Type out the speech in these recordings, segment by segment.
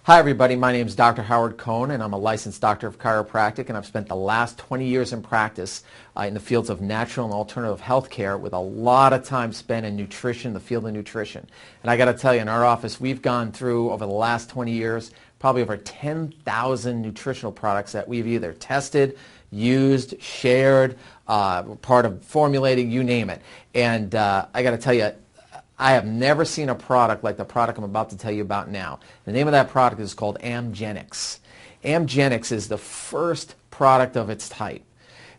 Hi everybody, my name is Dr. Howard Cohn and I'm a licensed doctor of chiropractic, and I've spent the last 20 years in practice in the fields of natural and alternative health care, with a lot of time spent in nutrition, the field of nutrition. And I got to tell you, in our office we've gone through over the last 20 years probably over 10,000 nutritional products that we've either tested, used, shared, part of formulating, you name it. And I got to tell you, I have never seen a product like the product I'm about to tell you about now. The name of that product is called AMgenex. AMgenex is the first product of its type.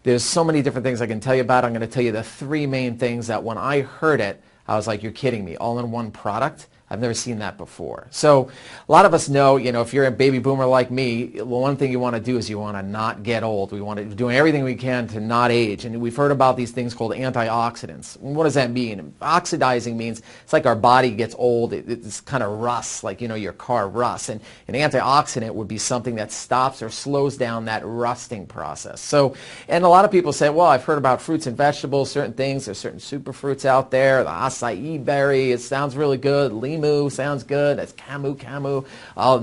There's so many different things I can tell you about. I'm going to tell you the three main things that when I heard it, I was like, you're kidding me, all in one product? I've never seen that before. So a lot of us know, if you're a baby boomer like me, the one thing you want to do is you want to not get old. We want to do everything we can to not age. And we've heard about these things called antioxidants. What does that mean? Oxidizing means it's like our body gets old. It's kind of rusts, like, your car rusts. And an antioxidant would be something that stops or slows down that rusting process. So, and a lot of people say, well, I've heard about fruits and vegetables, certain things. There's certain superfruits out there. The acai berry, it sounds really good. Limu sounds good. That's camu,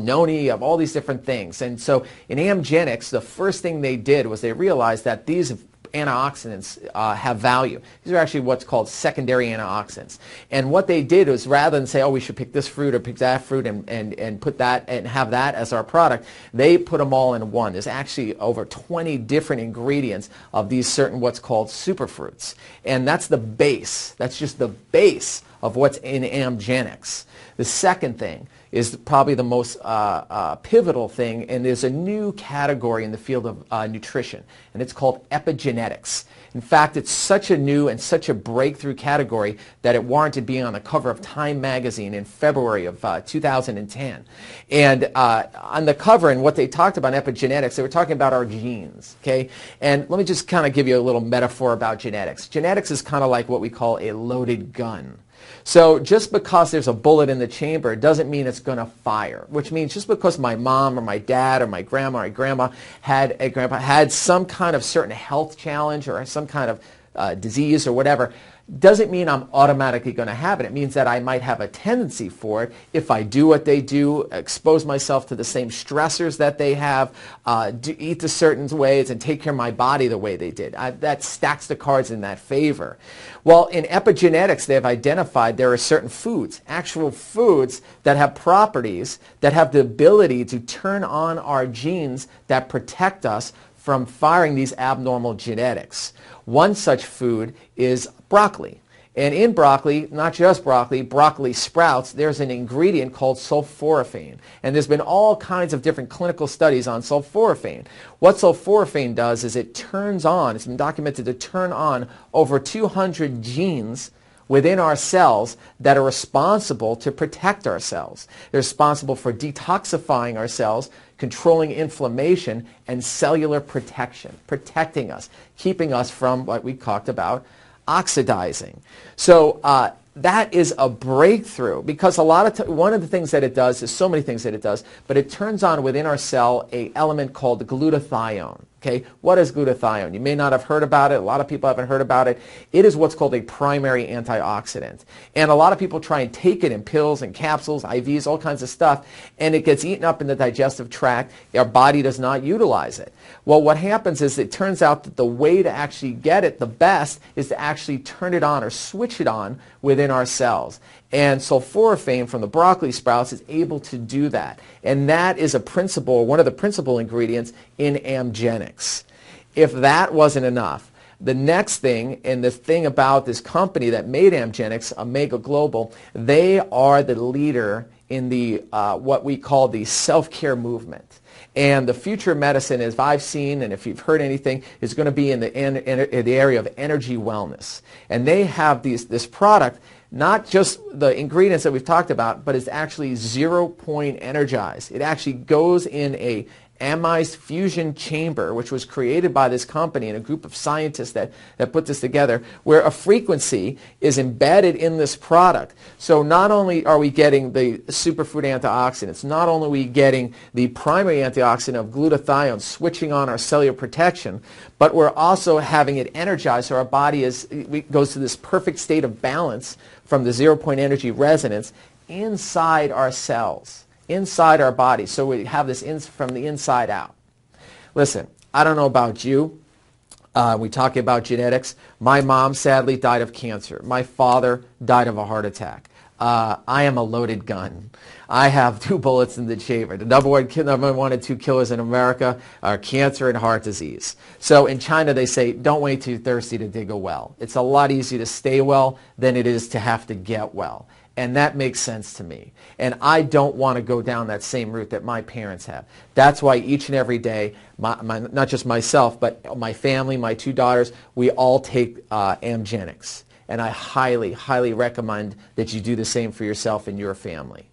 noni, of all these different things. And so in AMgenex, the first thing they did was they realized that these antioxidants have value. These are actually what's called secondary antioxidants. And what they did was, rather than say, oh, we should pick this fruit or pick that fruit and put that and have that as our product, they put them all in one. There's actually over 20 different ingredients of these certain what's called superfruits. And that's the base. That's just the base of what's in AMgenex. The second thing is probably the most pivotal thing, and there's a new category in the field of nutrition, and it's called epigenetics. In fact, it's such a new and such a breakthrough category that it warranted being on the cover of Time magazine in February of 2010. And on the cover, and what they talked about in epigenetics, they were talking about our genes, okay? And let me just kind of give you a little metaphor about genetics. Genetics is kind of like what we call a loaded gun. So just because there's a bullet in the chamber doesn't mean it's going to fire, which means just because my mom or my dad or my grandma or grandma had some kind of certain health challenge or some kind of disease or whatever, doesn't mean I'm automatically going to have it. It means that I might have a tendency for it if I do what they do, expose myself to the same stressors that they have, eat the certain ways, and take care of my body the way they did. That stacks the cards in that favor. Well, in epigenetics, they have identified there are certain foods, actual foods, that have properties that have the ability to turn on our genes that protect us from firing these abnormal genetics. One such food is broccoli. And in broccoli, not just broccoli sprouts, there's an ingredient called sulforaphane. And there's been all kinds of different clinical studies on sulforaphane. What sulforaphane does is it turns on, it's been documented to turn on over 200 genes within our cells that are responsible to protect our cells. They're responsible for detoxifying our cells, controlling inflammation, and cellular protection, protecting us, keeping us from what we talked about, oxidizing. So that is a breakthrough, because one of the things that it does is so many things that it does, but it turns on within our cell an element called glutathione. Okay, what is glutathione? You may not have heard about it. A lot of people haven't heard about it. It is what's called a primary antioxidant. And a lot of people try and take it in pills and capsules, IVs, all kinds of stuff, and it gets eaten up in the digestive tract. Our body does not utilize it. Well, what happens is it turns out that the way to actually get it the best is to actually turn it on or switch it on within our cells. And sulforaphane from the broccoli sprouts is able to do that. And that is a principle, one of the principal ingredients in AMgenex. If that wasn't enough, the next thing, and the thing about this company that made AMgenex, Omega Global, they are the leader in the what we call the self-care movement. And the future of medicine, as I've seen, and if you've heard anything, is going to be in the area of energy wellness. And they have this product, not just the ingredients that we've talked about, but it's actually 0-point energized. It actually goes in a amized fusion chamber, which was created by this company and a group of scientists that put this together, where a frequency is embedded in this product. So not only are we getting the superfood antioxidants, not only are we getting the primary antioxidant of glutathione switching on our cellular protection, but we're also having it energized so our body goes to this perfect state of balance from the 0-point energy resonance inside our cells. inside our body. So we have this from the inside out. Listen, I don't know about you. We talk about genetics. My mom sadly died of cancer. My father died of a heart attack. I am a loaded gun. I have 2 bullets in the chamber. The number one and 2 killers in America are cancer and heart disease. So in China they say, don't wait till you're thirsty to dig a well. It's a lot easier to stay well than it is to have to get well. And that makes sense to me. And I don't want to go down that same route that my parents have. That's why each and every day, not just myself, but my family, my 2 daughters, we all take AMgenex. And I highly, highly recommend that you do the same for yourself and your family.